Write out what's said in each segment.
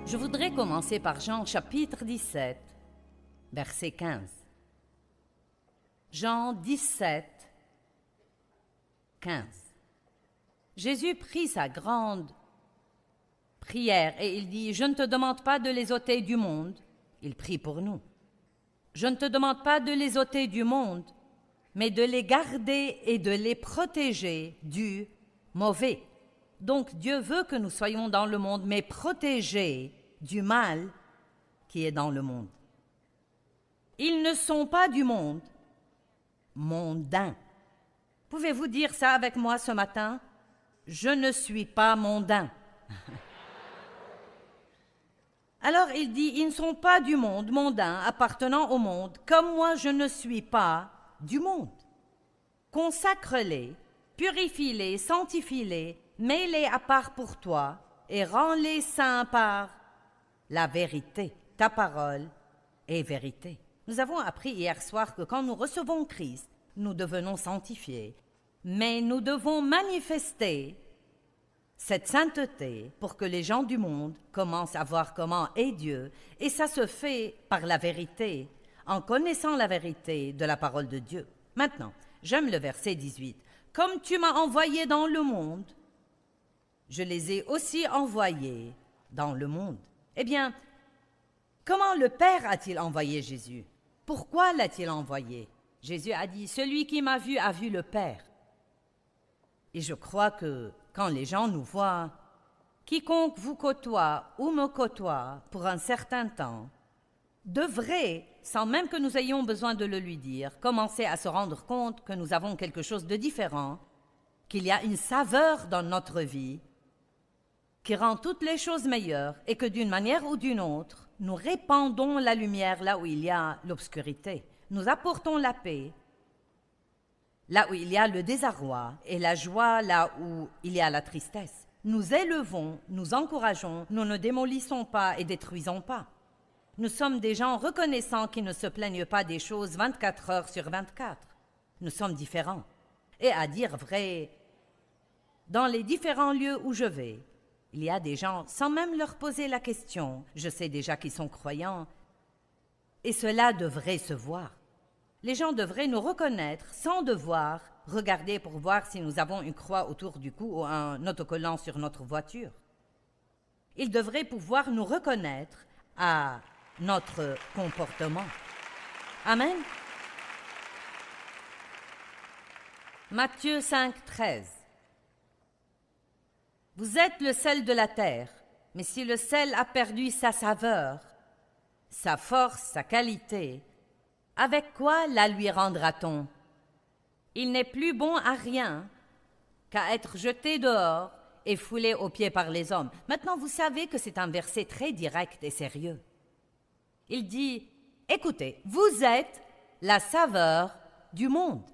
Je voudrais commencer par Jean chapitre 17, verset 15. Jean 17, 15. Jésus prit sa grande prière et il dit « Je ne te demande pas de les ôter du monde. » Il prie pour nous. « Je ne te demande pas de les ôter du monde, mais de les garder et de les protéger du mauvais. » Donc Dieu veut que nous soyons dans le monde, mais protégés du mal qui est dans le monde. Ils ne sont pas du monde, mondains. Pouvez-vous dire ça avec moi ce matin? Je ne suis pas mondain. Alors il dit, ils ne sont pas du monde, mondains, appartenant au monde, comme moi je ne suis pas du monde. Consacre-les, purifie-les, sanctifie-les, mets-les à part pour toi et rends-les saints par la vérité. Ta parole est vérité. Nous avons appris hier soir que quand nous recevons Christ, nous devenons sanctifiés, mais nous devons manifester cette sainteté pour que les gens du monde commencent à voir comment est Dieu, et ça se fait par la vérité, en connaissant la vérité de la parole de Dieu. Maintenant, j'aime le verset 18. « Comme tu m'as envoyé dans le monde, je les ai aussi envoyés dans le monde. » Eh bien, comment le Père a-t-il envoyé Jésus? Pourquoi l'a-t-il envoyé? Jésus a dit, celui qui m'a vu a vu le Père. Et je crois que quand les gens nous voient, quiconque vous côtoie ou me côtoie pour un certain temps, devrait, sans même que nous ayons besoin de le lui dire, commencer à se rendre compte que nous avons quelque chose de différent, qu'il y a une saveur dans notre vie, qui rend toutes les choses meilleures et que d'une manière ou d'une autre, nous répandons la lumière là où il y a l'obscurité. Nous apportons la paix là où il y a le désarroi et la joie là où il y a la tristesse. Nous élevons, nous encourageons, nous ne démolissons pas et détruisons pas. Nous sommes des gens reconnaissants qui ne se plaignent pas des choses 24 heures sur 24. Nous sommes différents. Et à dire vrai, dans les différents lieux où je vais, il y a des gens, sans même leur poser la question, je sais déjà qu'ils sont croyants, et cela devrait se voir. Les gens devraient nous reconnaître sans devoir regarder pour voir si nous avons une croix autour du cou ou un autocollant sur notre voiture. Ils devraient pouvoir nous reconnaître à notre comportement. Amen. Matthieu 5, 13. Vous êtes le sel de la terre, mais si le sel a perdu sa saveur, sa force, sa qualité, avec quoi la lui rendra-t-on? Il n'est plus bon à rien qu'à être jeté dehors et foulé aux pieds par les hommes. Maintenant, vous savez que c'est un verset très direct et sérieux. Il dit, écoutez, vous êtes la saveur du monde.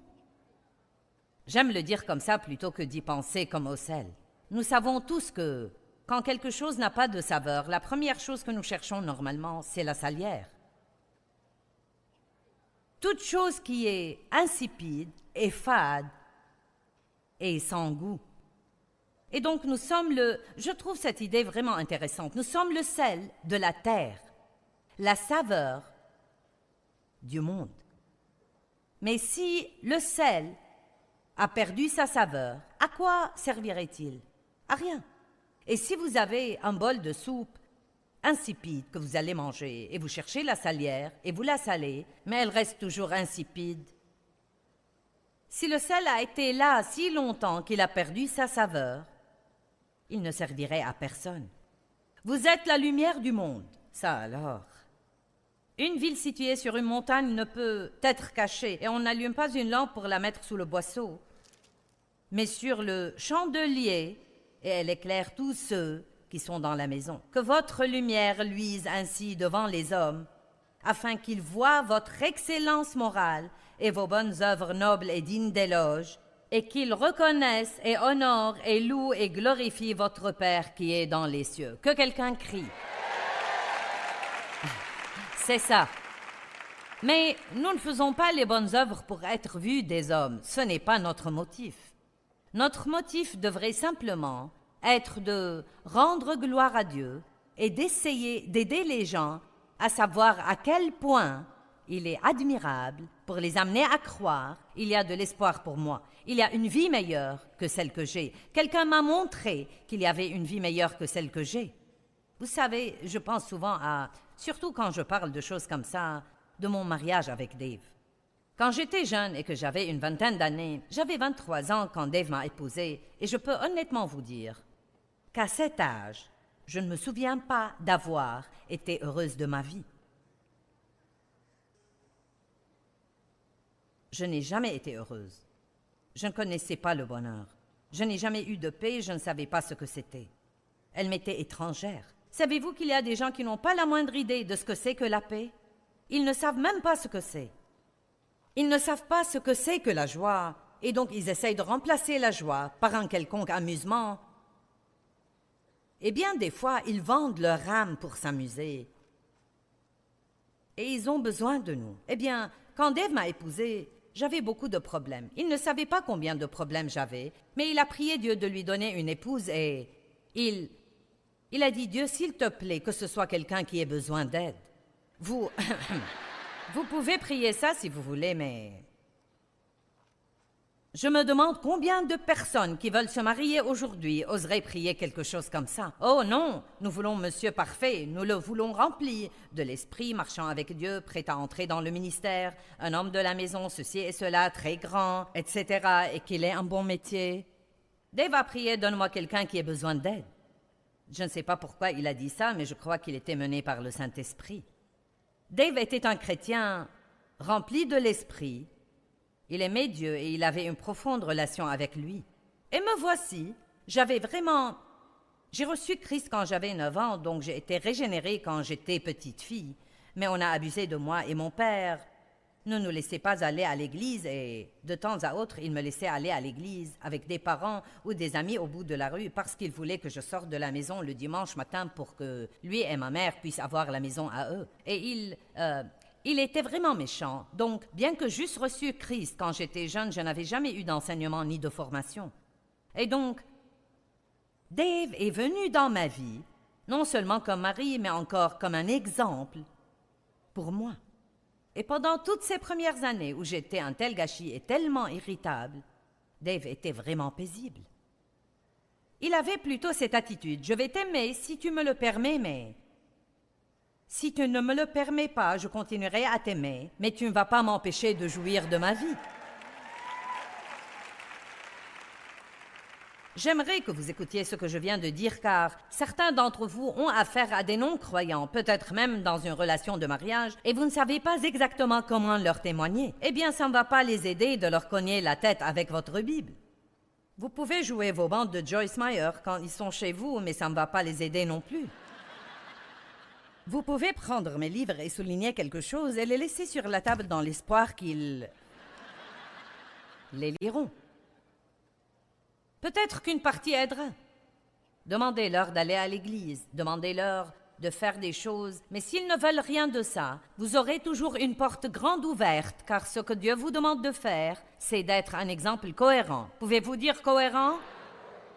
J'aime le dire comme ça plutôt que d'y penser comme au sel. Nous savons tous que, quand quelque chose n'a pas de saveur, la première chose que nous cherchons normalement, c'est la salière. Toute chose qui est insipide est fade et sans goût. Et donc nous sommes je trouve cette idée vraiment intéressante, nous sommes le sel de la terre, la saveur du monde. Mais si le sel a perdu sa saveur, à quoi servirait-il? À rien. Et si vous avez un bol de soupe insipide que vous allez manger et vous cherchez la salière et vous la salez, mais elle reste toujours insipide. Si le sel a été là si longtemps qu'il a perdu sa saveur, il ne servirait à personne. Vous êtes la lumière du monde. Ça alors. Une ville située sur une montagne ne peut être cachée et on n'allume pas une lampe pour la mettre sous le boisseau, mais sur le chandelier et elle éclaire tous ceux qui sont dans la maison. Que votre lumière luise ainsi devant les hommes, afin qu'ils voient votre excellence morale et vos bonnes œuvres nobles et dignes d'éloge, et qu'ils reconnaissent et honorent et louent et glorifient votre Père qui est dans les cieux. Que quelqu'un crie. C'est ça. Mais nous ne faisons pas les bonnes œuvres pour être vus des hommes. Ce n'est pas notre motif. Notre motif devrait simplement être de rendre gloire à Dieu et d'essayer d'aider les gens à savoir à quel point il est admirable pour les amener à croire il y a de l'espoir pour moi. Il y a une vie meilleure que celle que j'ai. Quelqu'un m'a montré qu'il y avait une vie meilleure que celle que j'ai. Vous savez, je pense souvent à, surtout quand je parle de choses comme ça, de mon mariage avec Dave. Quand j'étais jeune et que j'avais une vingtaine d'années, j'avais 23 ans quand Dave m'a épousée, et je peux honnêtement vous dire qu'à cet âge, je ne me souviens pas d'avoir été heureuse de ma vie. Je n'ai jamais été heureuse. Je ne connaissais pas le bonheur. Je n'ai jamais eu de paix, je ne savais pas ce que c'était. Elle m'était étrangère. Savez-vous qu'il y a des gens qui n'ont pas la moindre idée de ce que c'est que la paix? Ils ne savent même pas ce que c'est. Ils ne savent pas ce que c'est que la joie, et donc ils essayent de remplacer la joie par un quelconque amusement. Et bien des fois, ils vendent leur âme pour s'amuser. Et ils ont besoin de nous. Eh bien, quand Dave m'a épousée, j'avais beaucoup de problèmes. Il ne savait pas combien de problèmes j'avais, mais il a prié Dieu de lui donner une épouse et il a dit, Dieu, s'il te plaît, que ce soit quelqu'un qui ait besoin d'aide. Vous pouvez prier ça si vous voulez, mais je me demande combien de personnes qui veulent se marier aujourd'hui oseraient prier quelque chose comme ça. Oh non, nous voulons Monsieur Parfait, nous le voulons rempli de l'esprit, marchant avec Dieu, prêt à entrer dans le ministère, un homme de la maison, ceci et cela, très grand, etc., et qu'il ait un bon métier. Dave a prié, donne-moi quelqu'un qui ait besoin d'aide. Je ne sais pas pourquoi il a dit ça, mais je crois qu'il était mené par le Saint-Esprit. Dave était un chrétien rempli de l'esprit. Il aimait Dieu et il avait une profonde relation avec lui. Et me voici, j'ai reçu Christ quand j'avais 9 ans, donc j'ai été régénérée quand j'étais petite fille. Mais on a abusé de moi et mon père ne nous laissait pas aller à l'église et de temps à autre, il me laissait aller à l'église avec des parents ou des amis au bout de la rue parce qu'il voulait que je sorte de la maison le dimanche matin pour que lui et ma mère puissent avoir la maison à eux. Et il était vraiment méchant. Donc, bien que j'eusse reçu Christ quand j'étais jeune, je n'avais jamais eu d'enseignement ni de formation. Et donc, Dave est venu dans ma vie, non seulement comme mari, mais encore comme un exemple pour moi. Et pendant toutes ces premières années où j'étais un tel gâchis et tellement irritable, Dave était vraiment paisible. Il avait plutôt cette attitude, je vais t'aimer si tu me le permets, mais si tu ne me le permets pas, je continuerai à t'aimer, mais tu ne vas pas m'empêcher de jouir de ma vie. J'aimerais que vous écoutiez ce que je viens de dire, car certains d'entre vous ont affaire à des non-croyants, peut-être même dans une relation de mariage, et vous ne savez pas exactement comment leur témoigner. Eh bien, ça ne va pas les aider de leur cogner la tête avec votre Bible. Vous pouvez jouer vos bandes de Joyce Meyer quand ils sont chez vous, mais ça ne va pas les aider non plus. Vous pouvez prendre mes livres et souligner quelque chose et les laisser sur la table dans l'espoir qu'ils les liront. Peut-être qu'une partie aidera. Demandez-leur d'aller à l'église, demandez-leur de faire des choses, mais s'ils ne veulent rien de ça, vous aurez toujours une porte grande ouverte, car ce que Dieu vous demande de faire, c'est d'être un exemple cohérent. Pouvez-vous dire cohérent?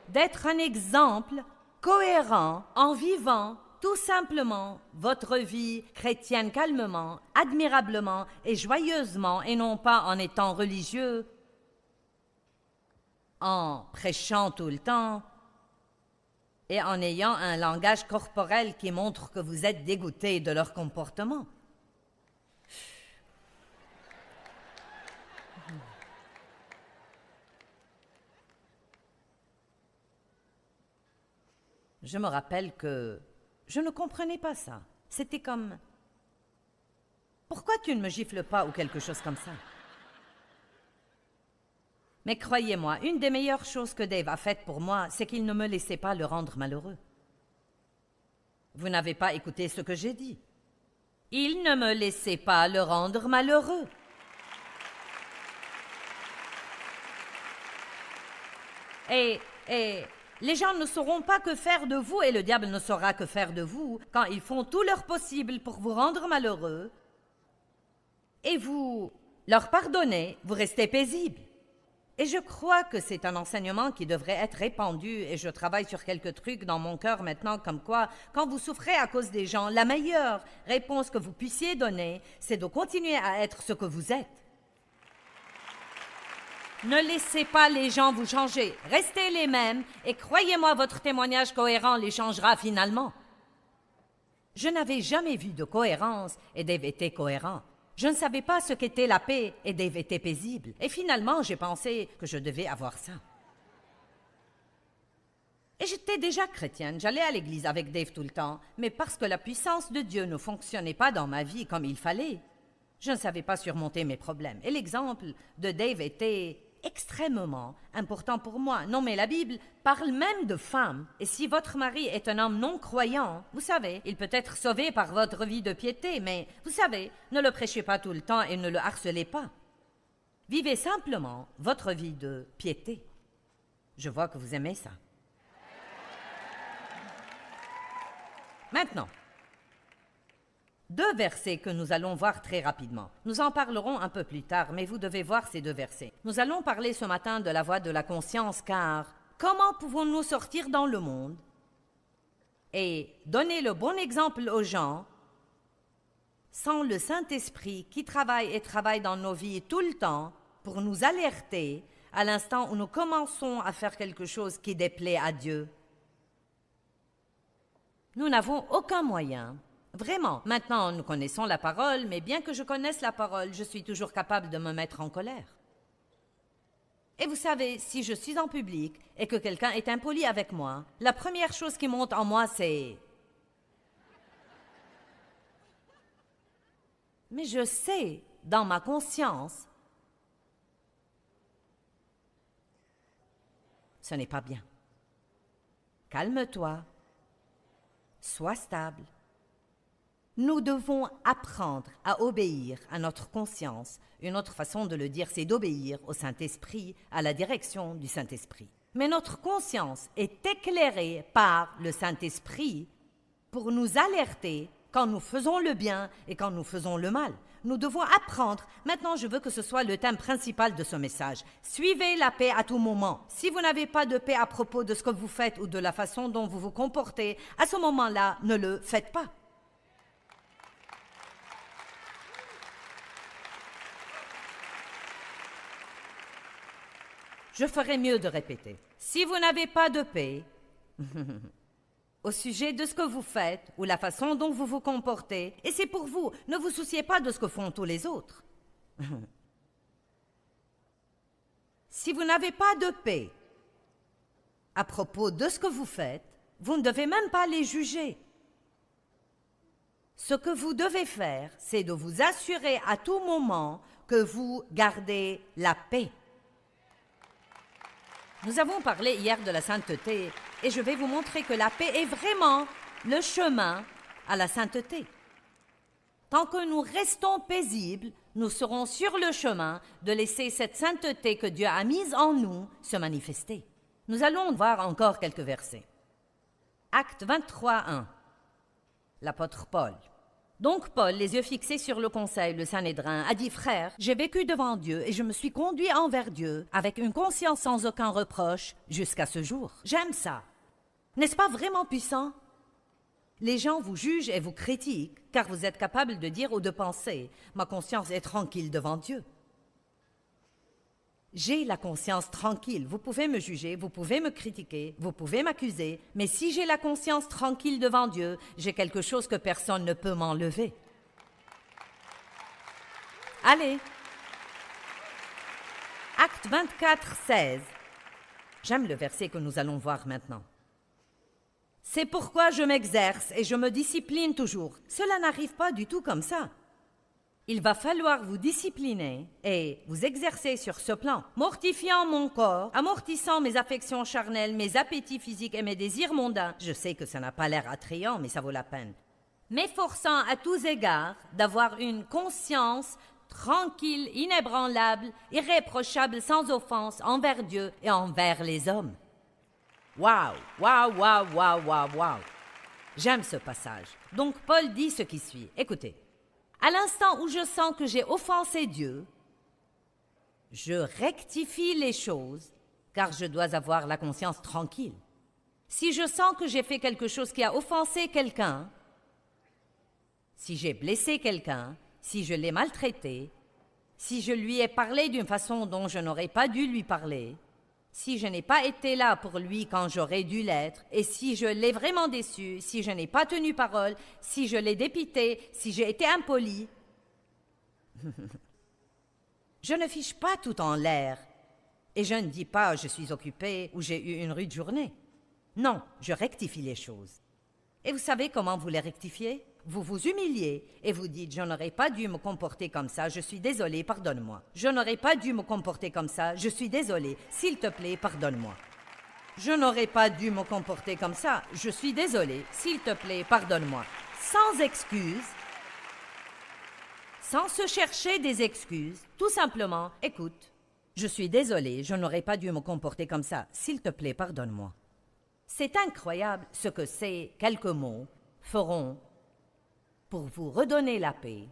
D'être un exemple cohérent en vivant tout simplement votre vie chrétienne calmement, admirablement et joyeusement, et non pas en étant religieux, en prêchant tout le temps et en ayant un langage corporel qui montre que vous êtes dégoûté de leur comportement. Je me rappelle que je ne comprenais pas ça. C'était comme « Pourquoi tu ne me gifles pas » ou quelque chose comme ça. Mais croyez-moi, une des meilleures choses que Dave a faites pour moi, c'est qu'il ne me laissait pas le rendre malheureux. Vous n'avez pas écouté ce que j'ai dit. Il ne me laissait pas le rendre malheureux. Et les gens ne sauront pas que faire de vous, et le diable ne saura que faire de vous, quand ils font tout leur possible pour vous rendre malheureux, et vous leur pardonnez, vous restez paisible. Et je crois que c'est un enseignement qui devrait être répandu et je travaille sur quelques trucs dans mon cœur maintenant comme quoi, quand vous souffrez à cause des gens, la meilleure réponse que vous puissiez donner, c'est de continuer à être ce que vous êtes. Ne laissez pas les gens vous changer. Restez les mêmes et croyez-moi, votre témoignage cohérent les changera finalement. Je n'avais jamais vu de cohérence et Dave était cohérent. Je ne savais pas ce qu'était la paix et Dave était paisible. Et finalement, j'ai pensé que je devais avoir ça. Et j'étais déjà chrétienne, j'allais à l'église avec Dave tout le temps, mais parce que la puissance de Dieu ne fonctionnait pas dans ma vie comme il fallait, je ne savais pas surmonter mes problèmes. Et l'exemple de Dave était extrêmement important pour moi. Non, mais la Bible parle même de femmes. Et si votre mari est un homme non-croyant, vous savez, il peut être sauvé par votre vie de piété, mais vous savez, ne le prêchez pas tout le temps et ne le harcelez pas. Vivez simplement votre vie de piété. Je vois que vous aimez ça. Maintenant, 2 versets que nous allons voir très rapidement. Nous en parlerons un peu plus tard, mais vous devez voir ces 2 versets. Nous allons parler ce matin de la voie de la conscience, car comment pouvons-nous sortir dans le monde et donner le bon exemple aux gens sans le Saint-Esprit qui travaille et travaille dans nos vies tout le temps pour nous alerter à l'instant où nous commençons à faire quelque chose qui déplaît à Dieu? Nous n'avons aucun moyen. Vraiment, maintenant nous connaissons la parole, mais bien que je connaisse la parole, je suis toujours capable de me mettre en colère. Et vous savez, si je suis en public et que quelqu'un est impoli avec moi, la première chose qui monte en moi, c'est... Mais je sais, dans ma conscience, ce n'est pas bien. Calme-toi, sois stable. Nous devons apprendre à obéir à notre conscience. Une autre façon de le dire, c'est d'obéir au Saint-Esprit, à la direction du Saint-Esprit. Mais notre conscience est éclairée par le Saint-Esprit pour nous alerter quand nous faisons le bien et quand nous faisons le mal. Nous devons apprendre. Maintenant, je veux que ce soit le thème principal de ce message. Suivez la paix à tout moment. Si vous n'avez pas de paix à propos de ce que vous faites ou de la façon dont vous vous comportez, à ce moment-là, ne le faites pas. Je ferais mieux de répéter. Si vous n'avez pas de paix au sujet de ce que vous faites ou la façon dont vous vous comportez, et c'est pour vous, ne vous souciez pas de ce que font tous les autres. Si vous n'avez pas de paix à propos de ce que vous faites, vous ne devez même pas les juger. Ce que vous devez faire, c'est de vous assurer à tout moment que vous gardez la paix. Nous avons parlé hier de la sainteté et je vais vous montrer que la paix est vraiment le chemin à la sainteté. Tant que nous restons paisibles, nous serons sur le chemin de laisser cette sainteté que Dieu a mise en nous se manifester. Nous allons voir encore quelques versets. Actes 23, 1. L'apôtre Paul. Donc Paul, les yeux fixés sur le conseil, le Sanhédrin, a dit « Frères, j'ai vécu devant Dieu et je me suis conduit envers Dieu avec une conscience sans aucun reproche jusqu'à ce jour. » J'aime ça. N'est-ce pas vraiment puissant? Les gens vous jugent et vous critiquent car vous êtes capable de dire ou de penser « Ma conscience est tranquille devant Dieu. » J'ai la conscience tranquille. Vous pouvez me juger, vous pouvez me critiquer, vous pouvez m'accuser, mais si j'ai la conscience tranquille devant Dieu, j'ai quelque chose que personne ne peut m'enlever. Allez. Acte 24, 16. J'aime le verset que nous allons voir maintenant. C'est pourquoi je m'exerce et je me discipline toujours. Cela n'arrive pas du tout comme ça. Il va falloir vous discipliner et vous exercer sur ce plan, mortifiant mon corps, amortissant mes affections charnelles, mes appétits physiques et mes désirs mondains. Je sais que ça n'a pas l'air attrayant, mais ça vaut la peine. M'efforçant à tous égards d'avoir une conscience tranquille, inébranlable, irréprochable, sans offense envers Dieu et envers les hommes. Waouh, waouh, waouh, waouh, waouh, waouh. J'aime ce passage. Donc Paul dit ce qui suit. Écoutez. À l'instant où je sens que j'ai offensé Dieu, Je rectifie les choses car je dois avoir la conscience tranquille. Si je sens que j'ai fait quelque chose qui a offensé quelqu'un, si j'ai blessé quelqu'un, si je l'ai maltraité, si je lui ai parlé d'une façon dont je n'aurais pas dû lui parler, si je n'ai pas été là pour lui quand j'aurais dû l'être, et si je l'ai vraiment déçu, si je n'ai pas tenu parole, si je l'ai dépité, si j'ai été impoli, je ne fiche pas tout en l'air. Et je ne dis pas « je suis occupé » ou « j'ai eu une rude journée ». Non, je rectifie les choses. Et vous savez comment vous les rectifiez? Vous vous humiliez et vous dites « je n'aurais pas dû me comporter comme ça, je suis désolé, pardonne-moi. Je n'aurais pas dû me comporter comme ça, je suis désolé, s'il te plaît, pardonne-moi. Je n'aurais pas dû me comporter comme ça, je suis désolé, s'il te plaît, pardonne-moi. » Sans excuses, sans se chercher des excuses, tout simplement « écoute, je suis désolé, je n'aurais pas dû me comporter comme ça, s'il te plaît, pardonne-moi. » C'est incroyable ce que ces quelques mots feront pour vous redonner la paix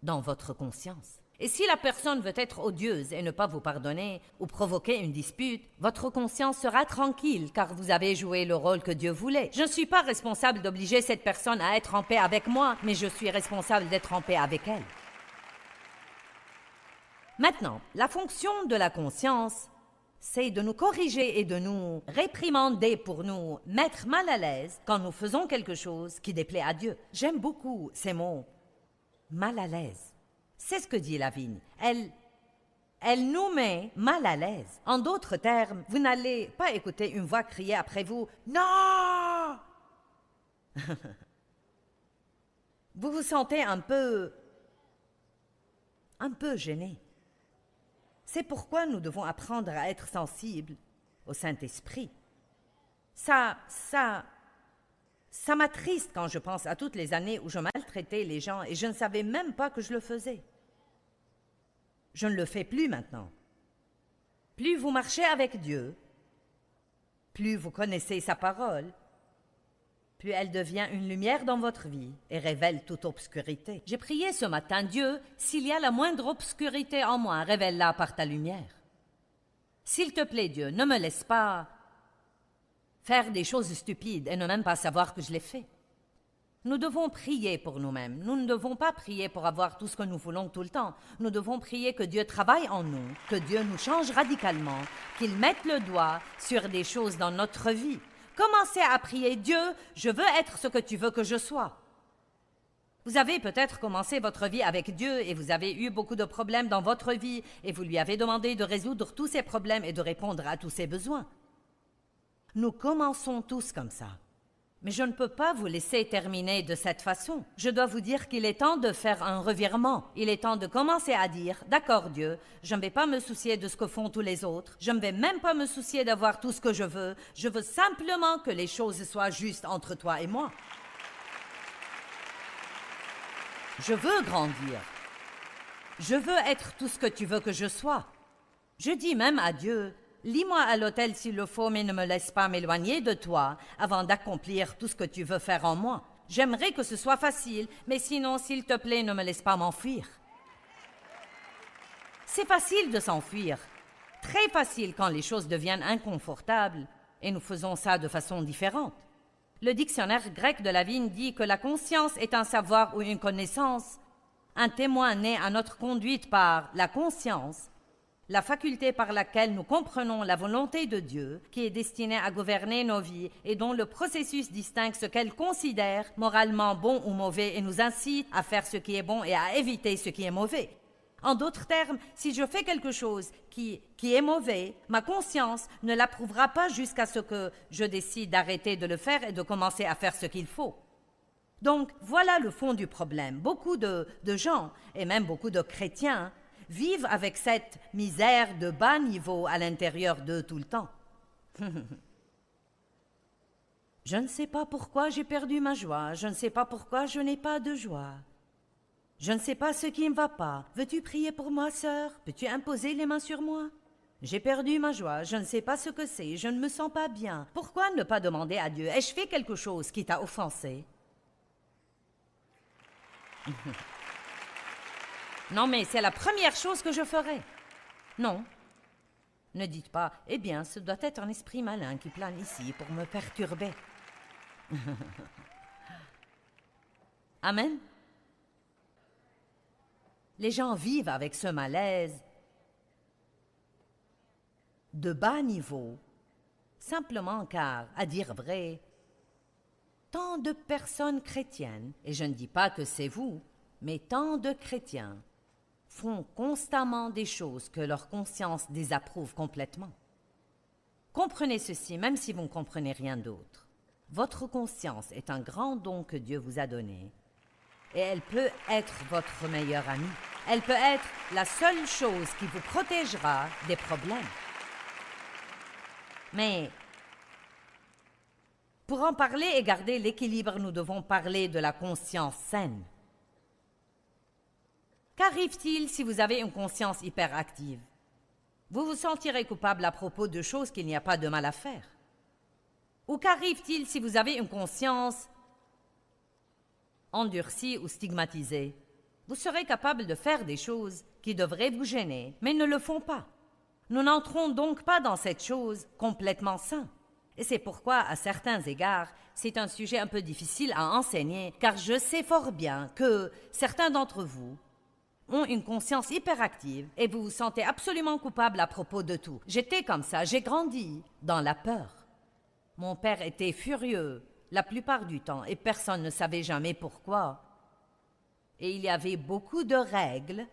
dans votre conscience. Et si la personne veut être odieuse et ne pas vous pardonner ou provoquer une dispute, votre conscience sera tranquille car vous avez joué le rôle que Dieu voulait. Je ne suis pas responsable d'obliger cette personne à être en paix avec moi, mais je suis responsable d'être en paix avec elle. Maintenant, la fonction de la conscience, c'est de nous corriger et de nous réprimander pour nous mettre mal à l'aise quand nous faisons quelque chose qui déplaît à Dieu. J'aime beaucoup ces mots « mal à l'aise ». C'est ce que dit Lavigne. Elle nous met mal à l'aise. En d'autres termes, vous n'allez pas écouter une voix crier après vous « non !» Vous vous sentez un peu gêné. C'est pourquoi nous devons apprendre à être sensibles au Saint-Esprit. Ça m'attriste quand je pense à toutes les années où je maltraitais les gens et je ne savais même pas que je le faisais. Je ne le fais plus maintenant. Plus vous marchez avec Dieu, plus vous connaissez sa parole, plus elle devient une lumière dans votre vie et révèle toute obscurité. J'ai prié ce matin, Dieu, s'il y a la moindre obscurité en moi, révèle-la par ta lumière. S'il te plaît, Dieu, ne me laisse pas faire des choses stupides et ne même pas savoir que je les fais. Nous devons prier pour nous-mêmes. Nous ne devons pas prier pour avoir tout ce que nous voulons tout le temps. Nous devons prier que Dieu travaille en nous, que Dieu nous change radicalement, qu'il mette le doigt sur des choses dans notre vie. Commencez à prier, Dieu, je veux être ce que tu veux que je sois. Vous avez peut-être commencé votre vie avec Dieu et vous avez eu beaucoup de problèmes dans votre vie et vous lui avez demandé de résoudre tous ces problèmes et de répondre à tous ses besoins. Nous commençons tous comme ça. Mais je ne peux pas vous laisser terminer de cette façon. Je dois vous dire qu'il est temps de faire un revirement. Il est temps de commencer à dire « D'accord Dieu, je ne vais pas me soucier de ce que font tous les autres. Je ne vais même pas me soucier d'avoir tout ce que je veux. Je veux simplement que les choses soient justes entre toi et moi. Je veux grandir. Je veux être tout ce que tu veux que je sois. Je dis même à Dieu « Lis-moi à l'autel s'il le faut, mais ne me laisse pas m'éloigner de toi avant d'accomplir tout ce que tu veux faire en moi. J'aimerais que ce soit facile, mais sinon, s'il te plaît, ne me laisse pas m'enfuir. » C'est facile de s'enfuir, très facile quand les choses deviennent inconfortables, et nous faisons ça de façon différente. Le dictionnaire grec de Lavigne dit que la conscience est un savoir ou une connaissance, un témoin né à notre conduite par la conscience, la faculté par laquelle nous comprenons la volonté de Dieu, qui est destinée à gouverner nos vies et dont le processus distingue ce qu'elle considère moralement bon ou mauvais et nous incite à faire ce qui est bon et à éviter ce qui est mauvais. En d'autres termes, si je fais quelque chose qui est mauvais, ma conscience ne l'approuvera pas jusqu'à ce que je décide d'arrêter de le faire et de commencer à faire ce qu'il faut. Donc, voilà le fond du problème. Beaucoup de gens, et même beaucoup de chrétiens, vivent avec cette misère de bas niveau à l'intérieur d'eux tout le temps. Je ne sais pas pourquoi j'ai perdu ma joie, je ne sais pas pourquoi je n'ai pas de joie. Je ne sais pas ce qui ne va pas. Veux-tu prier pour moi, sœur? Peux-tu imposer les mains sur moi? J'ai perdu ma joie, je ne sais pas ce que c'est, je ne me sens pas bien. Pourquoi ne pas demander à Dieu, ai-je fait quelque chose qui t'a offensé? Non, mais c'est la première chose que je ferai. Non. Ne dites pas, eh bien, ce doit être un esprit malin qui plane ici pour me perturber. Amen. Les gens vivent avec ce malaise de bas niveau, simplement car, à dire vrai, tant de personnes chrétiennes, et je ne dis pas que c'est vous, mais tant de chrétiens, font constamment des choses que leur conscience désapprouve complètement. Comprenez ceci, même si vous ne comprenez rien d'autre. Votre conscience est un grand don que Dieu vous a donné, et elle peut être votre meilleure amie. Elle peut être la seule chose qui vous protégera des problèmes. Mais pour en parler et garder l'équilibre, nous devons parler de la conscience saine. Qu'arrive-t-il si vous avez une conscience hyperactive? Vous vous sentirez coupable à propos de choses qu'il n'y a pas de mal à faire. Ou qu'arrive-t-il si vous avez une conscience endurcie ou stigmatisée? Vous serez capable de faire des choses qui devraient vous gêner, mais ne le font pas. Nous n'entrons donc pas dans cette chose complètement sain. Et c'est pourquoi, à certains égards, c'est un sujet un peu difficile à enseigner, car je sais fort bien que certains d'entre vous ont une conscience hyperactive et vous vous sentez absolument coupable à propos de tout. J'étais comme ça, j'ai grandi dans la peur. Mon père était furieux la plupart du temps et personne ne savait jamais pourquoi. Et il y avait beaucoup de règles,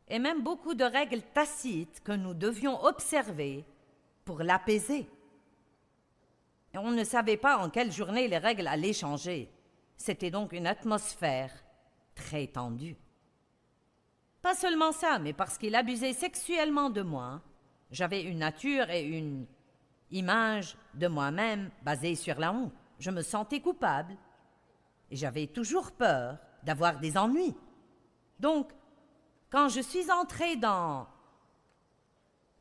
et même beaucoup de règles tacites que nous devions observer pour l'apaiser. Et on ne savait pas en quelle journée les règles allaient changer. C'était donc une atmosphère très tendue. Pas seulement ça, mais parce qu'il abusait sexuellement de moi, j'avais une nature et une image de moi-même basée sur la honte. Je me sentais coupable et j'avais toujours peur d'avoir des ennuis. Donc, quand je suis entrée dans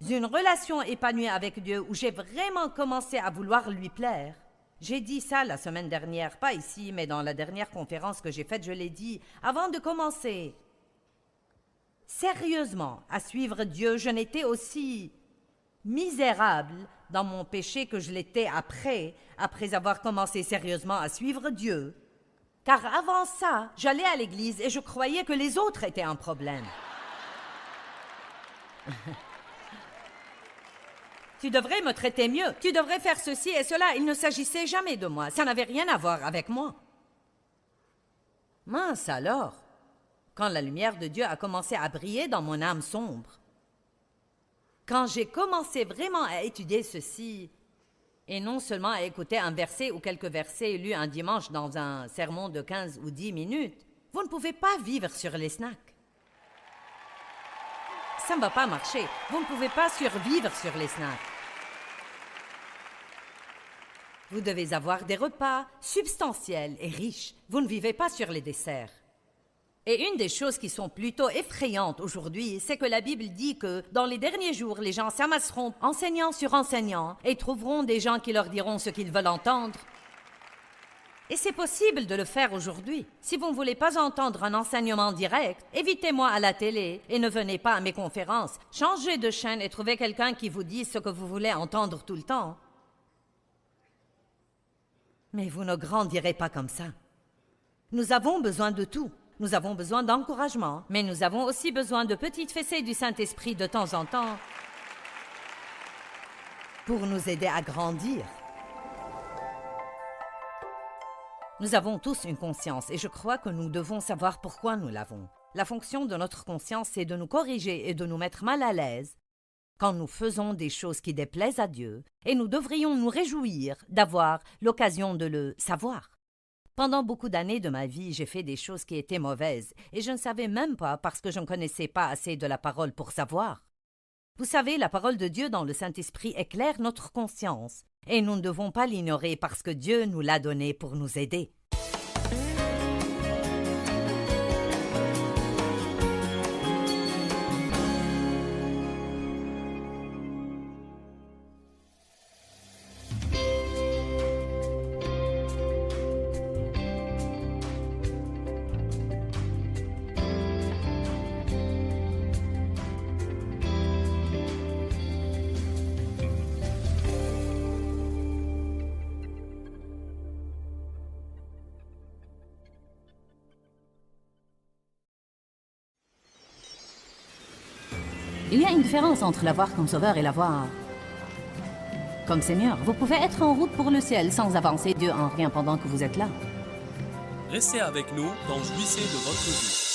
une relation épanouie avec Dieu où j'ai vraiment commencé à vouloir lui plaire, j'ai dit ça la semaine dernière, pas ici, mais dans la dernière conférence que j'ai faite, je l'ai dit, avant de commencer sérieusement à suivre Dieu, je n'étais aussi misérable dans mon péché que je l'étais après avoir commencé sérieusement à suivre Dieu. Car avant ça, j'allais à l'église et je croyais que les autres étaient un problème. Tu devrais me traiter mieux, tu devrais faire ceci et cela. Il ne s'agissait jamais de moi, ça n'avait rien à voir avec moi. Mince alors, quand la lumière de Dieu a commencé à briller dans mon âme sombre, quand j'ai commencé vraiment à étudier ceci, et non seulement à écouter un verset ou quelques versets lus un dimanche dans un sermon de 15 ou 10 minutes, vous ne pouvez pas vivre sur les snacks. Ça ne va pas marcher. Vous ne pouvez pas survivre sur les snacks. Vous devez avoir des repas substantiels et riches. Vous ne vivez pas sur les desserts. Et une des choses qui sont plutôt effrayantes aujourd'hui, c'est que la Bible dit que dans les derniers jours, les gens s'amasseront enseignants sur enseignants et trouveront des gens qui leur diront ce qu'ils veulent entendre. Et c'est possible de le faire aujourd'hui. Si vous ne voulez pas entendre un enseignement direct, évitez-moi à la télé et ne venez pas à mes conférences. Changez de chaîne et trouvez quelqu'un qui vous dise ce que vous voulez entendre tout le temps. Mais vous ne grandirez pas comme ça. Nous avons besoin de tout. Nous avons besoin d'encouragement, mais nous avons aussi besoin de petites fessées du Saint-Esprit de temps en temps pour nous aider à grandir. Nous avons tous une conscience et je crois que nous devons savoir pourquoi nous l'avons. La fonction de notre conscience, c'est de nous corriger et de nous mettre mal à l'aise quand nous faisons des choses qui déplaisent à Dieu, et nous devrions nous réjouir d'avoir l'occasion de le savoir. Pendant beaucoup d'années de ma vie, j'ai fait des choses qui étaient mauvaises, et je ne savais même pas parce que je ne connaissais pas assez de la parole pour savoir. Vous savez, la parole de Dieu dans le Saint-Esprit éclaire notre conscience, et nous ne devons pas l'ignorer parce que Dieu nous l'a donné pour nous aider. Il y a une différence entre l'avoir comme sauveur et l'avoir comme Seigneur. Vous pouvez être en route pour le ciel sans avancer Dieu en rien pendant que vous êtes là. Restez avec nous dans Jouissez de votre vie.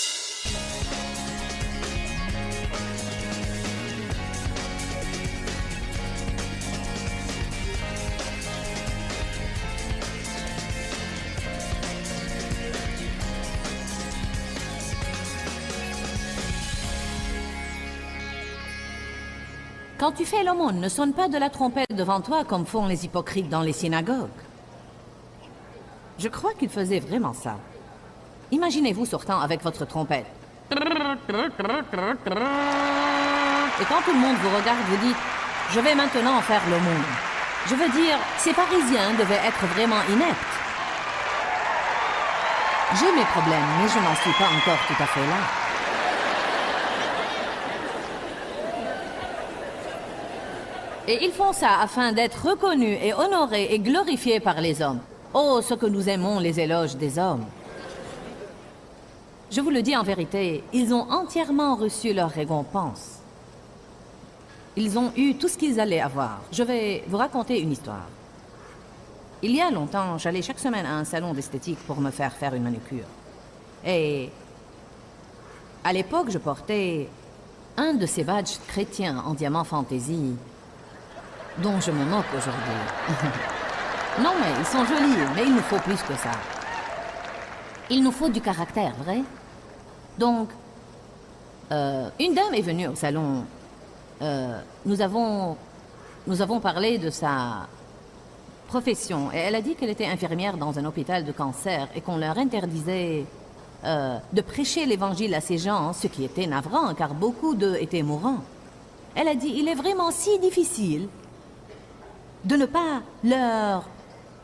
Quand tu fais l'aumône, ne sonne pas de la trompette devant toi comme font les hypocrites dans les synagogues. Je crois qu'ils faisaient vraiment ça. Imaginez-vous sortant avec votre trompette. Et quand tout le monde vous regarde, vous dites « Je vais maintenant faire l'aumône ». Je veux dire, ces Parisiens devaient être vraiment ineptes. J'ai mes problèmes, mais je n'en suis pas encore tout à fait là. Et ils font ça afin d'être reconnus et honorés et glorifiés par les hommes. Oh, ce que nous aimons les éloges des hommes. Je vous le dis en vérité, ils ont entièrement reçu leur récompense. Ils ont eu tout ce qu'ils allaient avoir. Je vais vous raconter une histoire. Il y a longtemps, j'allais chaque semaine à un salon d'esthétique pour me faire une manucure. Et à l'époque, je portais un de ces badges chrétiens en diamant fantaisie dont je me moque aujourd'hui. Non, mais ils sont jolis, mais il nous faut plus que ça. Il nous faut du caractère, vrai? Donc, une dame est venue au salon. Nous avons parlé de sa profession, et elle a dit qu'elle était infirmière dans un hôpital de cancer et qu'on leur interdisait de prêcher l'évangile à ces gens, ce qui était navrant, car beaucoup d'eux étaient mourants. Elle a dit, il est vraiment si difficile de ne pas leur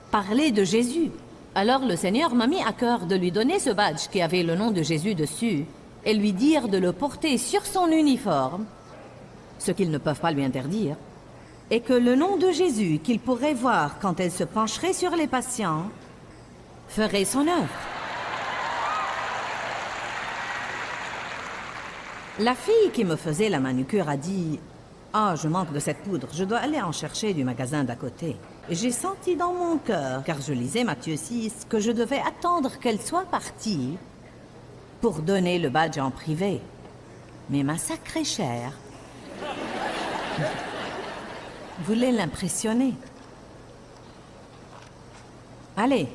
parler de Jésus. Alors le Seigneur m'a mis à cœur de lui donner ce badge qui avait le nom de Jésus dessus et lui dire de le porter sur son uniforme, ce qu'ils ne peuvent pas lui interdire, et que le nom de Jésus qu'il pourrait voir quand elle se pencherait sur les patients ferait son œuvre. La fille qui me faisait la manucure a dit « Ah, je manque de cette poudre, je dois aller en chercher du magasin d'à côté. » Et j'ai senti dans mon cœur, car je lisais Matthieu 6, que je devais attendre qu'elle soit partie pour donner le badge en privé. Mais ma sacrée chère voulait l'impressionner. Allez,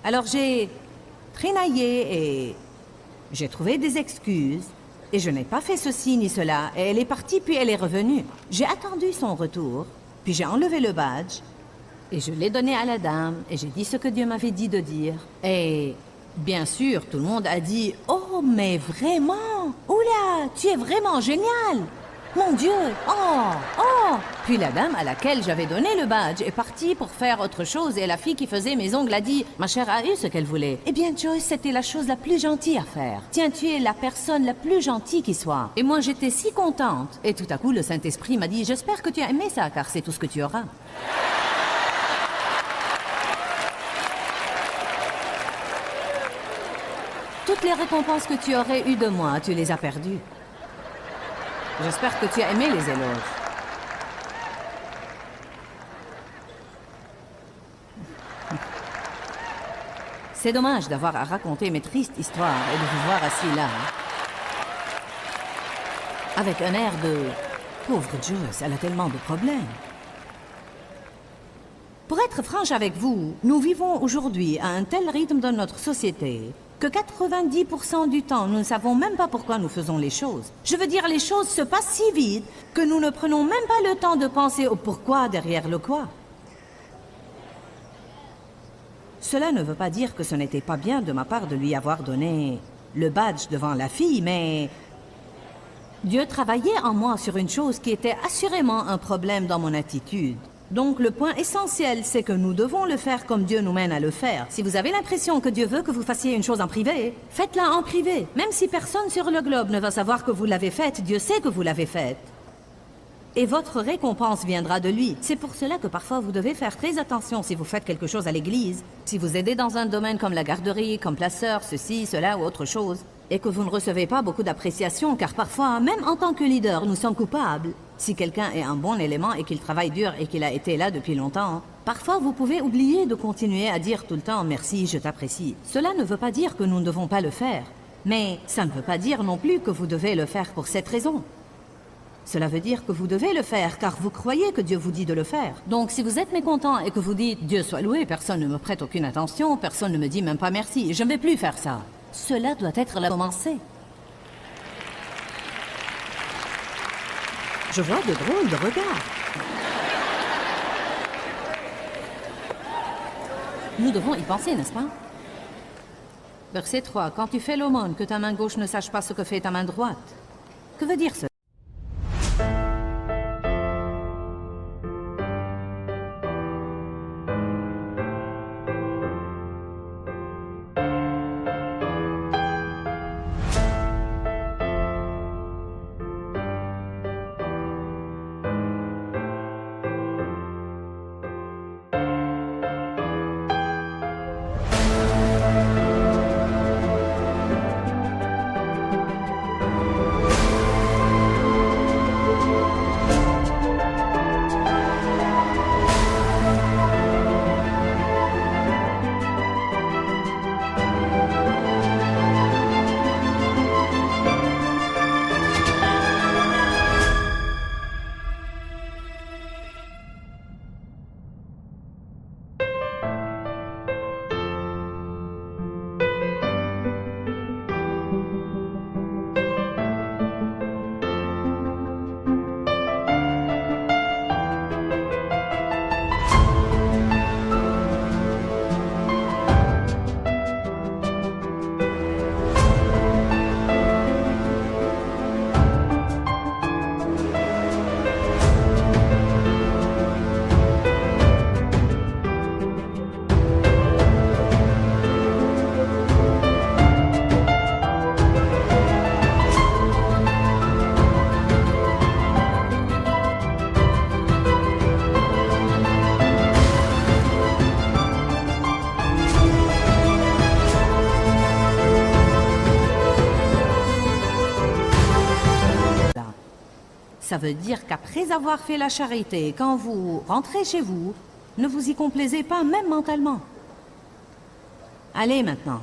alors j'ai trinaillé et j'ai trouvé des excuses. Et je n'ai pas fait ceci ni cela, et elle est partie puis elle est revenue. J'ai attendu son retour, puis j'ai enlevé le badge, et je l'ai donné à la dame, et j'ai dit ce que Dieu m'avait dit de dire. Et bien sûr, tout le monde a dit « Oh, mais vraiment! Oula, tu es vraiment génial! Mon Dieu! Oh! Oh! » Puis la dame à laquelle j'avais donné le badge est partie pour faire autre chose, et la fille qui faisait mes ongles a dit « Ma chère a eu ce qu'elle voulait. » Eh bien, Joyce, c'était la chose la plus gentille à faire. Tiens, tu es la personne la plus gentille qui soit. Et moi, j'étais si contente. Et tout à coup, le Saint-Esprit m'a dit « J'espère que tu as aimé ça, car c'est tout ce que tu auras. » Toutes les récompenses que tu aurais eues de moi, tu les as perdues. J'espère que tu as aimé les éloges. C'est dommage d'avoir à raconter mes tristes histoires et de vous voir assis là, avec un air de « Pauvre Joyce, elle a tellement de problèmes. » Pour être franche avec vous, nous vivons aujourd'hui à un tel rythme dans notre société que 90% du temps, nous ne savons même pas pourquoi nous faisons les choses. Je veux dire, les choses se passent si vite que nous ne prenons même pas le temps de penser au pourquoi derrière le quoi. Cela ne veut pas dire que ce n'était pas bien de ma part de lui avoir donné le badge devant la fille, mais Dieu travaillait en moi sur une chose qui était assurément un problème dans mon attitude. Donc le point essentiel, c'est que nous devons le faire comme Dieu nous mène à le faire. Si vous avez l'impression que Dieu veut que vous fassiez une chose en privé, faites-la en privé. Même si personne sur le globe ne va savoir que vous l'avez faite, Dieu sait que vous l'avez faite. Et votre récompense viendra de lui. C'est pour cela que parfois vous devez faire très attention si vous faites quelque chose à l'église. Si vous aidez dans un domaine comme la garderie, comme placeur, ceci, cela ou autre chose. et que vous ne recevez pas beaucoup d'appréciation, car parfois, même en tant que leader, nous sommes coupables. Si quelqu'un est un bon élément et qu'il travaille dur et qu'il a été là depuis longtemps, parfois vous pouvez oublier de continuer à dire tout le temps « merci, je t'apprécie ». Cela ne veut pas dire que nous ne devons pas le faire, mais ça ne veut pas dire non plus que vous devez le faire pour cette raison. Cela veut dire que vous devez le faire car vous croyez que Dieu vous dit de le faire. Donc si vous êtes mécontent et que vous dites « Dieu soit loué, personne ne me prête aucune attention, personne ne me dit même pas merci, je ne vais plus faire ça », cela doit être la commencée. Je vois de drôles de regards. Nous devons y penser, n'est-ce pas? Verset 3. Quand tu fais l'aumône, que ta main gauche ne sache pas ce que fait ta main droite. Que veut dire cela? Ça veut dire qu'après avoir fait la charité, quand vous rentrez chez vous, ne vous y complaisez pas, même mentalement. Allez maintenant.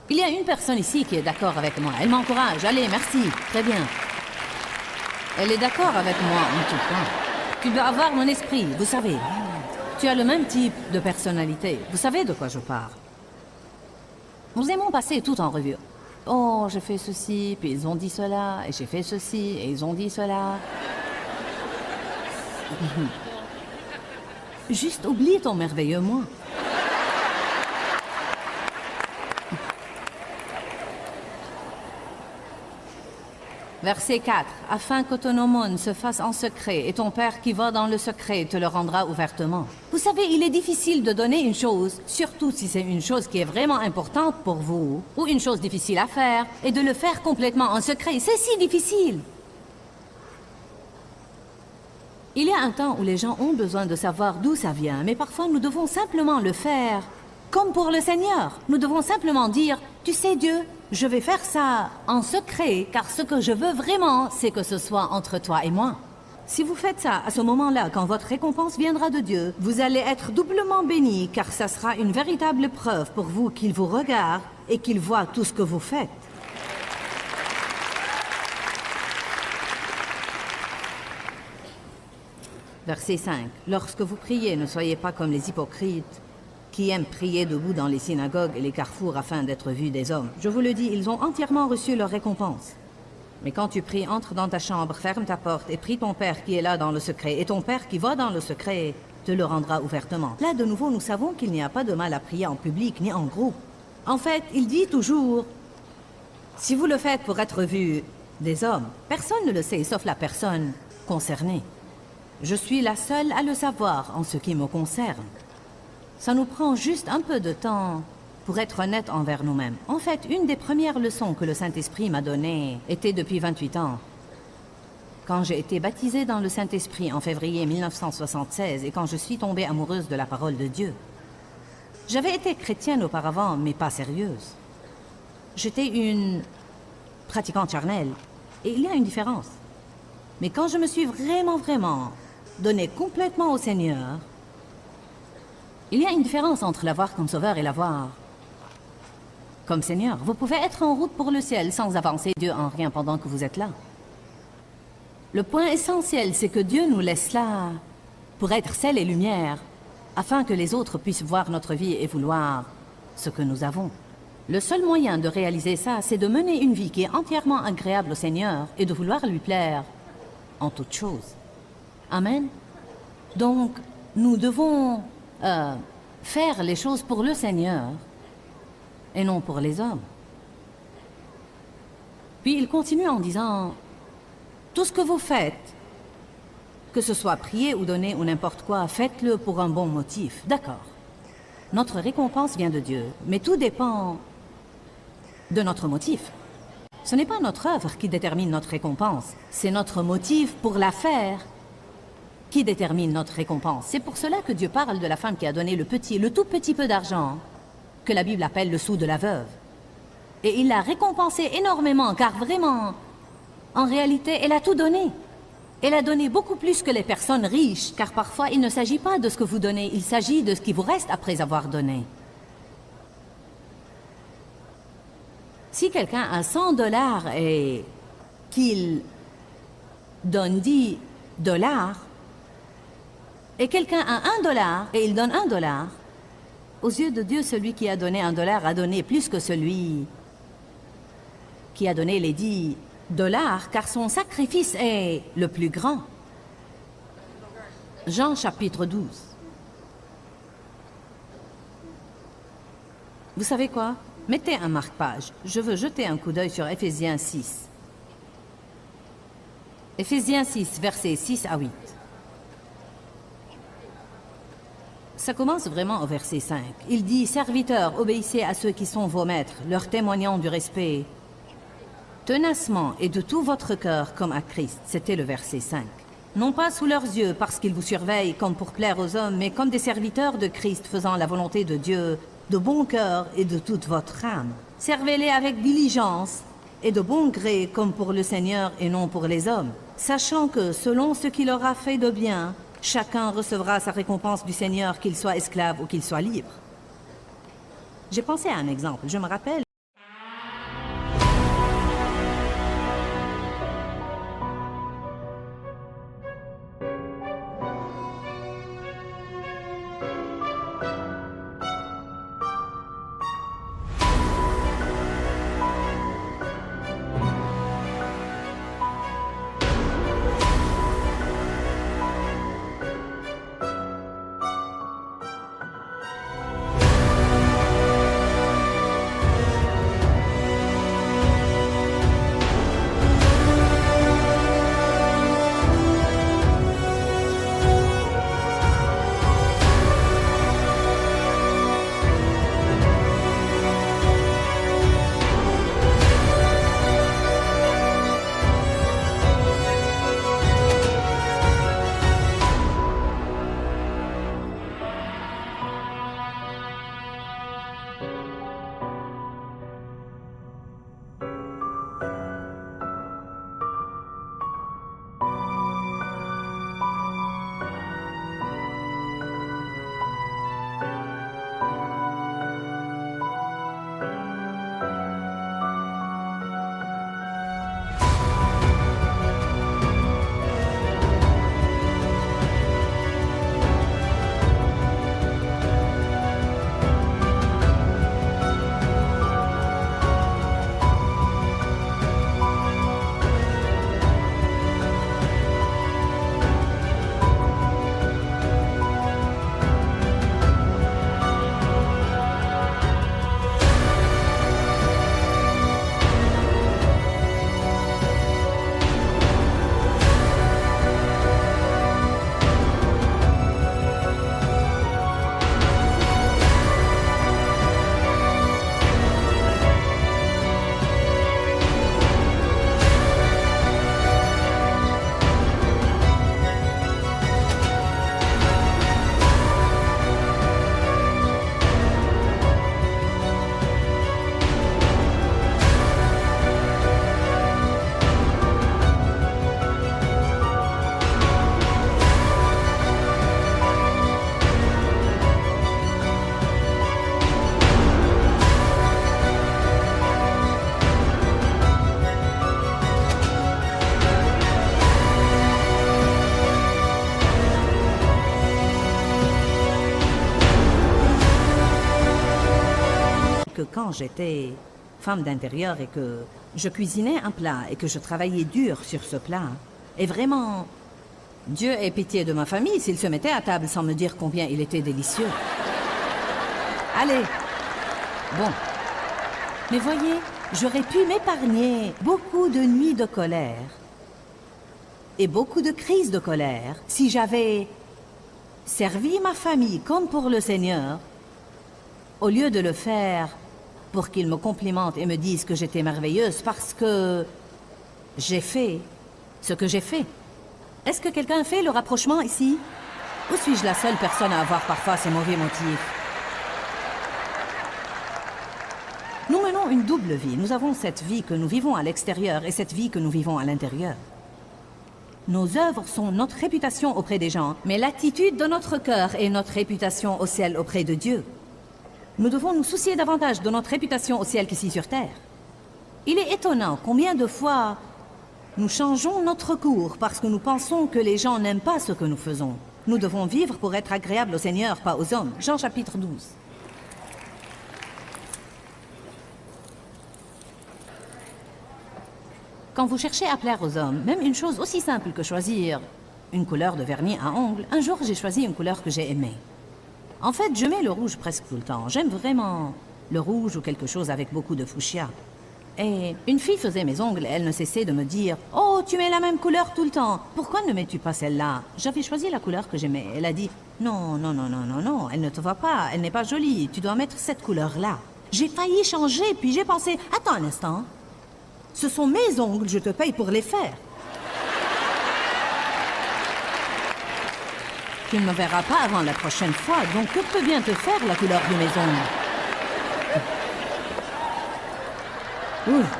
Il y a une personne ici qui est d'accord avec moi. Elle m'encourage. Allez, merci. Très bien. Elle est d'accord avec moi en tout point. Tu dois avoir mon esprit, vous savez. Tu as le même type de personnalité. Vous savez de quoi je parle. Nous aimons passer tout en revue. Oh, j'ai fait ceci, puis ils ont dit cela, et j'ai fait ceci, et ils ont dit cela. Juste oublie ton merveilleux moi. Verset 4. Afin que ton aumône se fasse en secret, et ton Père qui va dans le secret te le rendra ouvertement. Vous savez, il est difficile de donner une chose, surtout si c'est une chose qui est vraiment importante pour vous, ou une chose difficile à faire, et de le faire complètement en secret. C'est si difficile. Il y a un temps où les gens ont besoin de savoir d'où ça vient, mais parfois nous devons simplement le faire. Comme pour le Seigneur, nous devons simplement dire, tu sais Dieu, je vais faire ça en secret, car ce que je veux vraiment, c'est que ce soit entre toi et moi. Si vous faites ça à ce moment-là, quand votre récompense viendra de Dieu, vous allez être doublement béni, car ça sera une véritable preuve pour vous qu'il vous regarde et qu'il voit tout ce que vous faites. Verset 5. Lorsque vous priez, ne soyez pas comme les hypocrites, qui aiment prier debout dans les synagogues et les carrefours afin d'être vus des hommes. Je vous le dis, ils ont entièrement reçu leur récompense. Mais quand tu pries, entre dans ta chambre, ferme ta porte et prie ton Père qui est là dans le secret. Et ton Père qui va dans le secret te le rendra ouvertement. Là, de nouveau, nous savons qu'il n'y a pas de mal à prier en public ni en groupe. En fait, il dit toujours, si vous le faites pour être vu des hommes, personne ne le sait, sauf la personne concernée. Je suis la seule à le savoir en ce qui me concerne. Ça nous prend juste un peu de temps pour être honnête envers nous-mêmes. En fait, une des premières leçons que le Saint-Esprit m'a données était depuis 28 ans. Quand j'ai été baptisée dans le Saint-Esprit en février 1976 et quand je suis tombée amoureuse de la parole de Dieu. J'avais été chrétienne auparavant, mais pas sérieuse. J'étais une pratiquante charnelle. Et il y a une différence. Mais quand je me suis vraiment donné complètement au Seigneur, il y a une différence entre l'avoir comme sauveur et l'avoir comme Seigneur. Vous pouvez être en route pour le ciel sans avancer Dieu en rien pendant que vous êtes là. Le point essentiel, c'est que Dieu nous laisse là pour être sel et lumière, afin que les autres puissent voir notre vie et vouloir ce que nous avons. Le seul moyen de réaliser ça, c'est de mener une vie qui est entièrement agréable au Seigneur et de vouloir lui plaire en toutes choses. Amen. Donc, nous devons faire les choses pour le Seigneur et non pour les hommes. Puis il continue en disant, tout ce que vous faites, que ce soit prier ou donner ou n'importe quoi, faites-le pour un bon motif. D'accord. Notre récompense vient de Dieu, mais tout dépend de notre motif. Ce n'est pas notre œuvre qui détermine notre récompense, c'est notre motif pour la faire qui détermine notre récompense. C'est pour cela que Dieu parle de la femme qui a donné le tout petit peu d'argent, que la Bible appelle le sou de la veuve. Et il l'a récompensée énormément, car vraiment, en réalité, elle a tout donné. Elle a donné beaucoup plus que les personnes riches, car parfois il ne s'agit pas de ce que vous donnez, il s'agit de ce qui vous reste après avoir donné. Si quelqu'un a 100 $ et qu'il donne 10 $, et quelqu'un a 1 $ et il donne 1 $, aux yeux de Dieu, celui qui a donné 1 $ a donné plus que celui qui a donné les 10 $, car son sacrifice est le plus grand. Jean chapitre 12. Vous savez quoi? Mettez un marque-page. Je veux jeter un coup d'œil sur Éphésiens 6. Éphésiens 6, versets 6 à 8. Ça commence vraiment au verset 5. Il dit « Serviteurs, obéissez à ceux qui sont vos maîtres, leur témoignant du respect, tenacement et de tout votre cœur comme à Christ. » C'était le verset 5. Non pas sous leurs yeux parce qu'ils vous surveillent comme pour plaire aux hommes, mais comme des serviteurs de Christ faisant la volonté de Dieu, de bon cœur et de toute votre âme. Servez-les avec diligence et de bon gré comme pour le Seigneur et non pour les hommes, sachant que selon ce qu'il aura fait de bien, chacun recevra sa récompense du Seigneur, qu'il soit esclave ou qu'il soit libre. J'ai pensé à un exemple. Je me rappelle quand j'étais femme d'intérieur et que je cuisinais un plat et que je travaillais dur sur ce plat. Et vraiment, Dieu ait pitié de ma famille s'il se mettait à table sans me dire combien il était délicieux. Allez, bon. Mais voyez, j'aurais pu m'épargner beaucoup de nuits de colère et beaucoup de crises de colère si j'avais servi ma famille comme pour le Seigneur, au lieu de le faire pour qu'il me complimente et me dise que j'étais merveilleuse parce que j'ai fait ce que j'ai fait. Est-ce que quelqu'un fait le rapprochement ici? Ou suis-je la seule personne à avoir parfois ces mauvais motifs? Nous menons une double vie. Nous avons cette vie que nous vivons à l'extérieur et cette vie que nous vivons à l'intérieur. Nos œuvres sont notre réputation auprès des gens, mais l'attitude de notre cœur est notre réputation au ciel auprès de Dieu. Nous devons nous soucier davantage de notre réputation au ciel qu'ici sur terre. Il est étonnant combien de fois nous changeons notre cours parce que nous pensons que les gens n'aiment pas ce que nous faisons. Nous devons vivre pour être agréables au Seigneur, pas aux hommes. Jean chapitre 12. Quand vous cherchez à plaire aux hommes, même une chose aussi simple que choisir une couleur de vernis à ongles, un jour j'ai choisi une couleur que j'ai aimée. En fait, je mets le rouge presque tout le temps. J'aime vraiment le rouge ou quelque chose avec beaucoup de fuchsia. Et une fille faisait mes ongles et elle ne cessait de me dire « Oh, tu mets la même couleur tout le temps. Pourquoi ne mets-tu pas celle-là » J'avais choisi la couleur que j'aimais. Elle a dit « Non, non, non, non, non, non, elle ne te va pas. Elle n'est pas jolie. Tu dois mettre cette couleur-là. » J'ai failli changer, puis j'ai pensé « Attends un instant. Ce sont mes ongles, je te paye pour les faire. » Tu ne me verras pas avant la prochaine fois, donc que peut bien te faire la couleur de mes ongles? Ouf.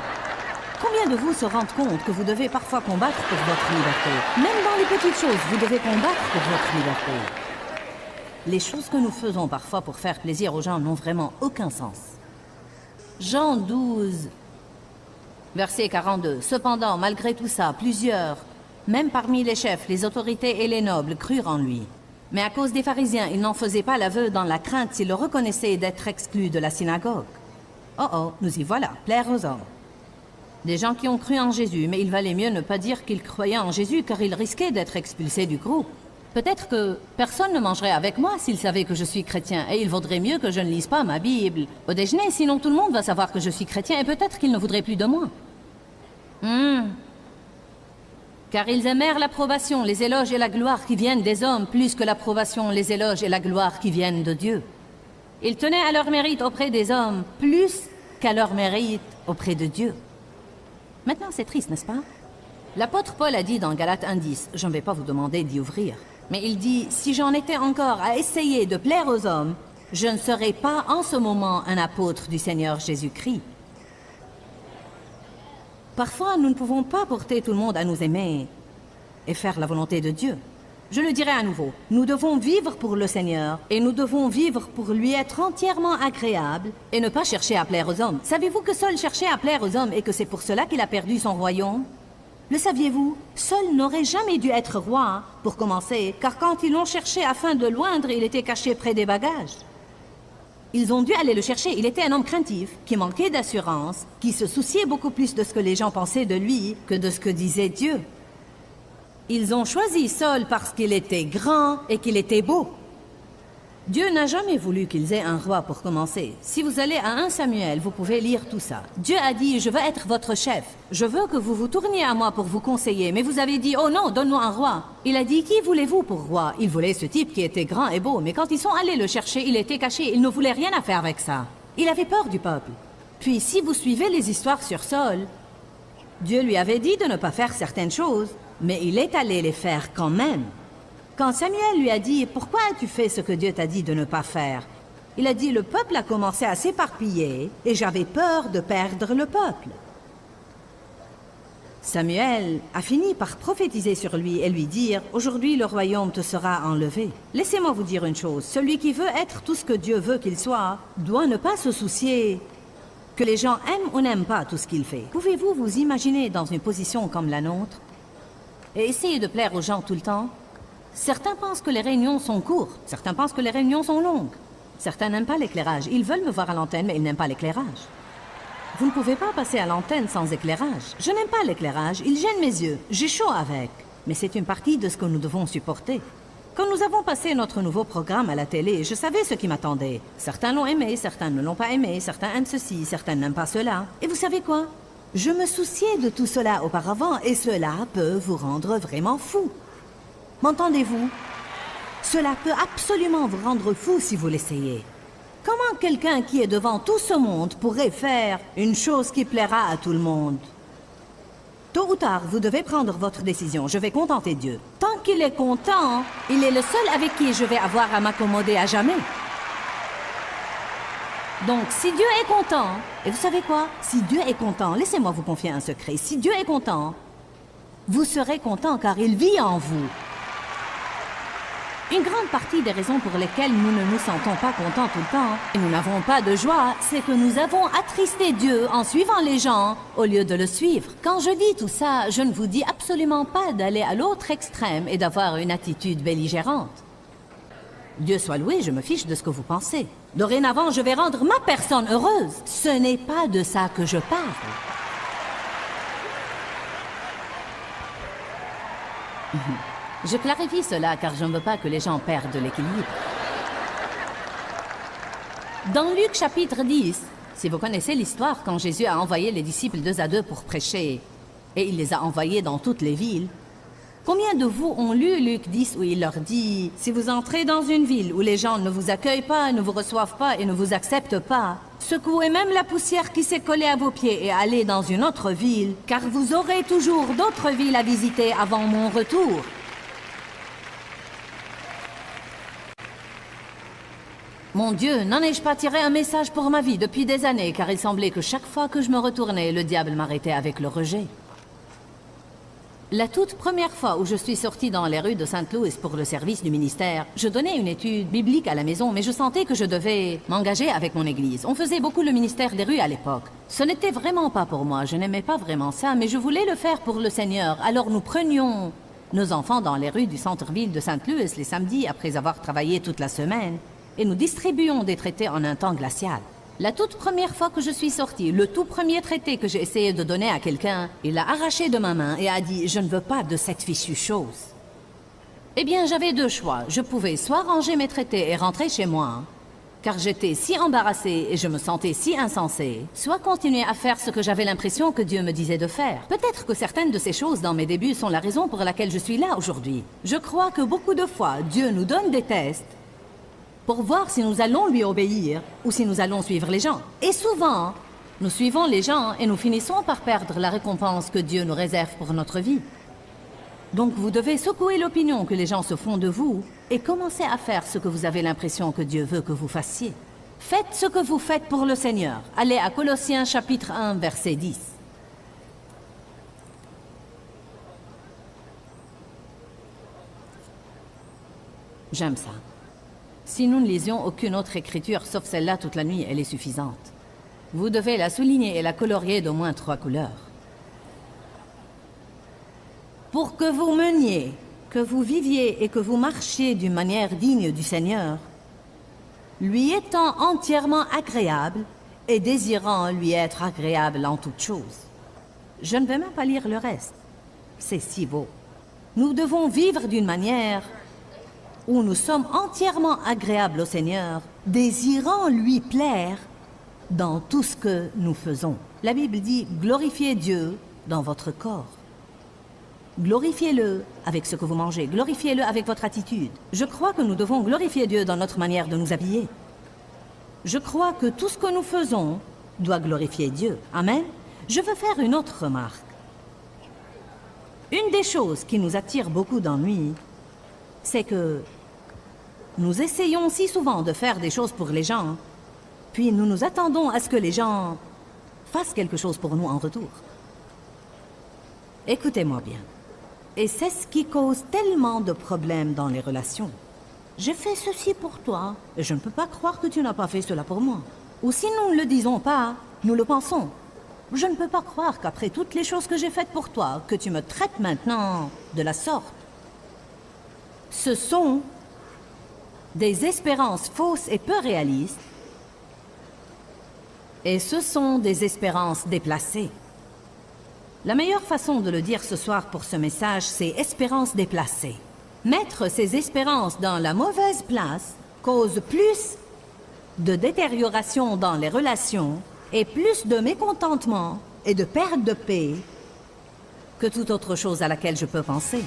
Combien de vous se rendent compte que vous devez parfois combattre pour votre liberté? Même dans les petites choses, vous devez combattre pour votre liberté. Les choses que nous faisons parfois pour faire plaisir aux gens n'ont vraiment aucun sens. Jean 12, verset 42. Cependant, malgré tout ça, plusieurs, même parmi les chefs, les autorités et les nobles, crurent en lui. Mais à cause des pharisiens, ils n'en faisaient pas l'aveu dans la crainte s'ils le reconnaissaient d'être exclus de la synagogue. Oh oh, nous y voilà, plaire aux hommes. Des gens qui ont cru en Jésus, mais il valait mieux ne pas dire qu'ils croyaient en Jésus car ils risquaient d'être expulsés du groupe. Peut-être que personne ne mangerait avec moi s'ils savaient que je suis chrétien, et il vaudrait mieux que je ne lise pas ma Bible au déjeuner, sinon tout le monde va savoir que je suis chrétien et peut-être qu'ils ne voudraient plus de moi. Car ils aimèrent l'approbation, les éloges et la gloire qui viennent des hommes, plus que l'approbation, les éloges et la gloire qui viennent de Dieu. Ils tenaient à leur mérite auprès des hommes, plus qu'à leur mérite auprès de Dieu. Maintenant, c'est triste, n'est-ce pas? L'apôtre Paul a dit dans Galates 1:10, je ne vais pas vous demander d'y ouvrir, mais il dit, si j'en étais encore à essayer de plaire aux hommes, je ne serais pas en ce moment un apôtre du Seigneur Jésus-Christ. Parfois, nous ne pouvons pas porter tout le monde à nous aimer et faire la volonté de Dieu. Je le dirai à nouveau, nous devons vivre pour le Seigneur et nous devons vivre pour lui être entièrement agréable et ne pas chercher à plaire aux hommes. Savez-vous que Saul cherchait à plaire aux hommes et que c'est pour cela qu'il a perdu son royaume? Le saviez-vous? Saul n'aurait jamais dû être roi, pour commencer, car quand ils l'ont cherché afin de loindre, il était caché près des bagages. Ils ont dû aller le chercher. Il était un homme craintif, qui manquait d'assurance, qui se souciait beaucoup plus de ce que les gens pensaient de lui que de ce que disait Dieu. Ils ont choisi Saul parce qu'il était grand et qu'il était beau. Dieu n'a jamais voulu qu'ils aient un roi pour commencer. Si vous allez à 1 Samuel, vous pouvez lire tout ça. Dieu a dit, je veux être votre chef. Je veux que vous vous tourniez à moi pour vous conseiller. Mais vous avez dit, oh non, donne-nous un roi. Il a dit, qui voulez-vous pour roi? Il voulait ce type qui était grand et beau. Mais quand ils sont allés le chercher, il était caché. Il ne voulait rien à faire avec ça. Il avait peur du peuple. Puis si vous suivez les histoires sur Saul, Dieu lui avait dit de ne pas faire certaines choses, mais il est allé les faire quand même. Quand Samuel lui a dit « Pourquoi as-tu fait ce que Dieu t'a dit de ne pas faire ?» Il a dit « Le peuple a commencé à s'éparpiller et j'avais peur de perdre le peuple. » Samuel a fini par prophétiser sur lui et lui dire « Aujourd'hui le royaume te sera enlevé. » Laissez-moi vous dire une chose, celui qui veut être tout ce que Dieu veut qu'il soit doit ne pas se soucier que les gens aiment ou n'aiment pas tout ce qu'il fait. Pouvez-vous vous imaginer dans une position comme la nôtre et essayer de plaire aux gens tout le temps? Certains pensent que les réunions sont courtes, certains pensent que les réunions sont longues. Certains n'aiment pas l'éclairage. Ils veulent me voir à l'antenne, mais ils n'aiment pas l'éclairage. Vous ne pouvez pas passer à l'antenne sans éclairage. Je n'aime pas l'éclairage. Il gêne mes yeux. J'ai chaud avec. Mais c'est une partie de ce que nous devons supporter. Quand nous avons passé notre nouveau programme à la télé, je savais ce qui m'attendait. Certains l'ont aimé, certains ne l'ont pas aimé, certains aiment ceci, certains n'aiment pas cela. Et vous savez quoi? Je me souciais de tout cela auparavant et cela peut vous rendre vraiment fou. M'entendez-vous? Cela peut absolument vous rendre fou si vous l'essayez. Comment quelqu'un qui est devant tout ce monde pourrait faire une chose qui plaira à tout le monde? Tôt ou tard, vous devez prendre votre décision. Je vais contenter Dieu. Tant qu'il est content, il est le seul avec qui je vais avoir à m'accommoder à jamais. Donc, si Dieu est content, et vous savez quoi? Si Dieu est content, laissez-moi vous confier un secret. Si Dieu est content, vous serez content car il vit en vous. Une grande partie des raisons pour lesquelles nous ne nous sentons pas contents tout le temps, et nous n'avons pas de joie, c'est que nous avons attristé Dieu en suivant les gens au lieu de le suivre. Quand je dis tout ça, je ne vous dis absolument pas d'aller à l'autre extrême et d'avoir une attitude belligérante. Dieu soit loué, je me fiche de ce que vous pensez. Dorénavant, je vais rendre ma personne heureuse. Ce n'est pas de ça que je parle. Je clarifie cela car je ne veux pas que les gens perdent l'équilibre. Dans Luc chapitre 10, si vous connaissez l'histoire quand Jésus a envoyé les disciples 2 à 2 pour prêcher, et il les a envoyés dans toutes les villes, combien de vous ont lu Luc 10 où il leur dit « Si vous entrez dans une ville où les gens ne vous accueillent pas, ne vous reçoivent pas et ne vous acceptent pas, secouez même la poussière qui s'est collée à vos pieds et allez dans une autre ville, car vous aurez toujours d'autres villes à visiter avant mon retour. » Mon Dieu, n'en ai-je pas tiré un message pour ma vie depuis des années, car il semblait que chaque fois que je me retournais, le diable m'arrêtait avec le rejet. La toute première fois où je suis sortie dans les rues de Saint-Louis pour le service du ministère, je donnais une étude biblique à la maison, mais je sentais que je devais m'engager avec mon église. On faisait beaucoup le ministère des rues à l'époque. Ce n'était vraiment pas pour moi, je n'aimais pas vraiment ça, mais je voulais le faire pour le Seigneur. Alors nous prenions nos enfants dans les rues du centre-ville de Saint-Louis les samedis après avoir travaillé toute la semaine, et nous distribuions des traités en un temps glacial. La toute première fois que je suis sortie, le tout premier traité que j'ai essayé de donner à quelqu'un, il l'a arraché de ma main et a dit « Je ne veux pas de cette fichue chose ». Eh bien, j'avais deux choix. Je pouvais soit ranger mes traités et rentrer chez moi, car j'étais si embarrassée et je me sentais si insensée, soit continuer à faire ce que j'avais l'impression que Dieu me disait de faire. Peut-être que certaines de ces choses dans mes débuts sont la raison pour laquelle je suis là aujourd'hui. Je crois que beaucoup de fois, Dieu nous donne des tests pour voir si nous allons lui obéir ou si nous allons suivre les gens. Et souvent, nous suivons les gens et nous finissons par perdre la récompense que Dieu nous réserve pour notre vie. Donc vous devez secouer l'opinion que les gens se font de vous et commencer à faire ce que vous avez l'impression que Dieu veut que vous fassiez. Faites ce que vous faites pour le Seigneur. Allez à Colossiens chapitre 1, verset 10. J'aime ça. Si nous ne lisions aucune autre écriture sauf celle-là toute la nuit, elle est suffisante. Vous devez la souligner et la colorier d'au moins 3 couleurs. Pour que vous meniez, que vous viviez et que vous marchiez d'une manière digne du Seigneur, lui étant entièrement agréable et désirant lui être agréable en toutes choses. Je ne vais même pas lire le reste. C'est si beau. Nous devons vivre d'une manière où nous sommes entièrement agréables au Seigneur, désirant lui plaire dans tout ce que nous faisons. La Bible dit « Glorifiez Dieu dans votre corps ». Glorifiez-le avec ce que vous mangez, glorifiez-le avec votre attitude. Je crois que nous devons glorifier Dieu dans notre manière de nous habiller. Je crois que tout ce que nous faisons doit glorifier Dieu. Amen. Je veux faire une autre remarque. Une des choses qui nous attire beaucoup d'ennui, c'est que nous essayons si souvent de faire des choses pour les gens, puis nous nous attendons à ce que les gens fassent quelque chose pour nous en retour. Écoutez-moi bien. Et c'est ce qui cause tellement de problèmes dans les relations. J'ai fait ceci pour toi, et je ne peux pas croire que tu n'as pas fait cela pour moi. Ou si nous ne le disons pas, nous le pensons. Je ne peux pas croire qu'après toutes les choses que j'ai faites pour toi, que tu me traites maintenant de la sorte. Ce sont des espérances fausses et peu réalistes, et ce sont des espérances déplacées. La meilleure façon de le dire ce soir pour ce message, c'est espérance déplacée. Mettre ses espérances dans la mauvaise place cause plus de détérioration dans les relations et plus de mécontentement et de perte de paix que toute autre chose à laquelle je peux penser.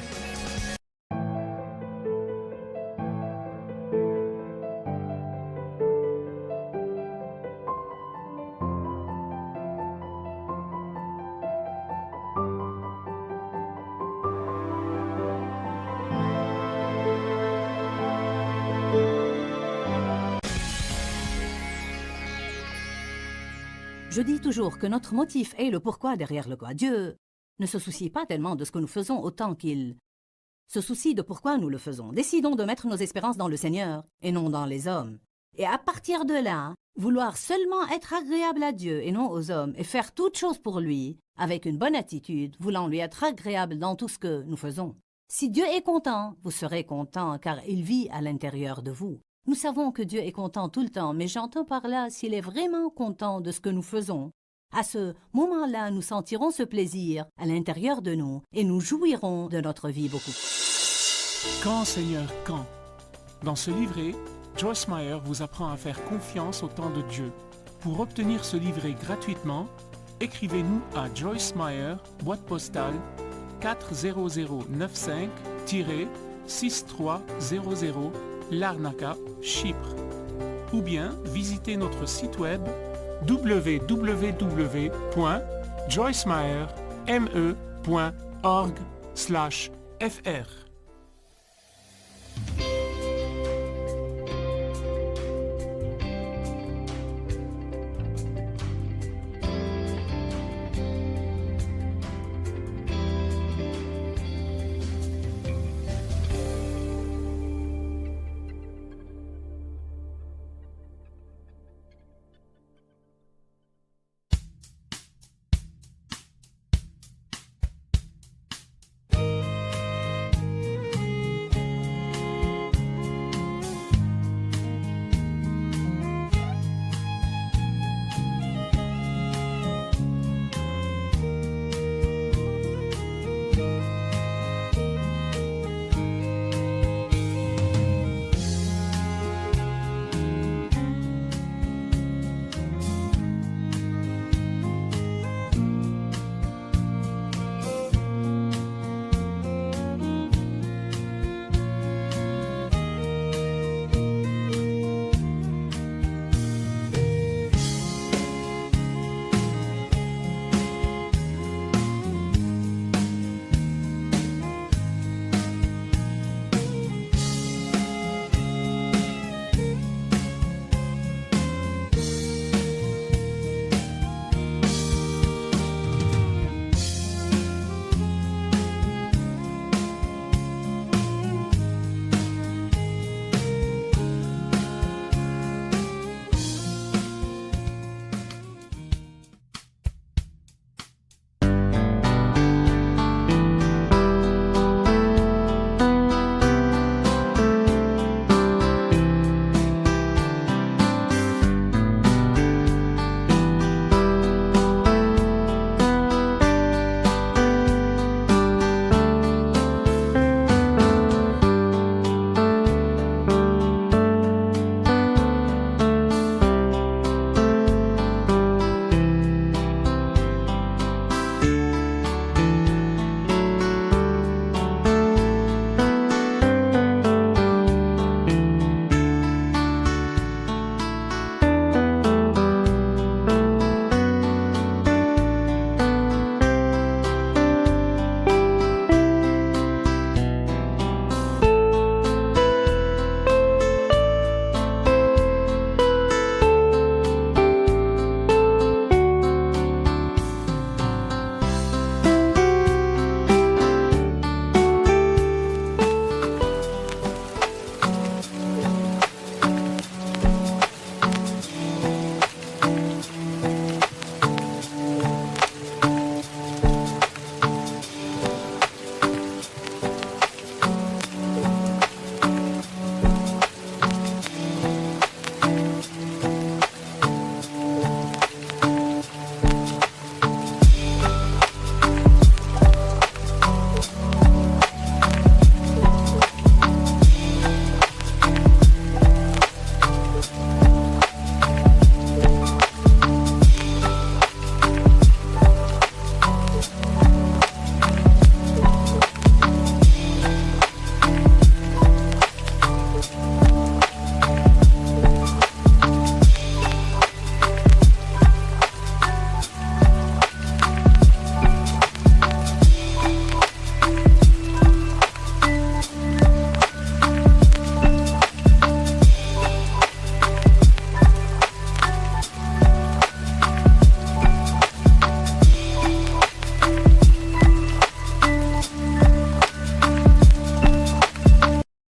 Je dis toujours que notre motif est le pourquoi derrière le quoi. Dieu ne se soucie pas tellement de ce que nous faisons autant qu'il se soucie de pourquoi nous le faisons. Décidons de mettre nos espérances dans le Seigneur et non dans les hommes. Et à partir de là, vouloir seulement être agréable à Dieu et non aux hommes et faire toute chose pour lui avec une bonne attitude, voulant lui être agréable dans tout ce que nous faisons. Si Dieu est content, vous serez content car il vit à l'intérieur de vous. Nous savons que Dieu est content tout le temps, mais j'entends par là s'il est vraiment content de ce que nous faisons. À ce moment-là, nous sentirons ce plaisir à l'intérieur de nous et nous jouirons de notre vie beaucoup. Quand, Seigneur, quand? Dans ce livret, Joyce Meyer vous apprend à faire confiance au temps de Dieu. Pour obtenir ce livret gratuitement, écrivez-nous à Joyce Meyer, boîte postale 40095-6300 Larnaca, Chypre. Ou bien visitez notre site web www.joycemeyer.org/fr.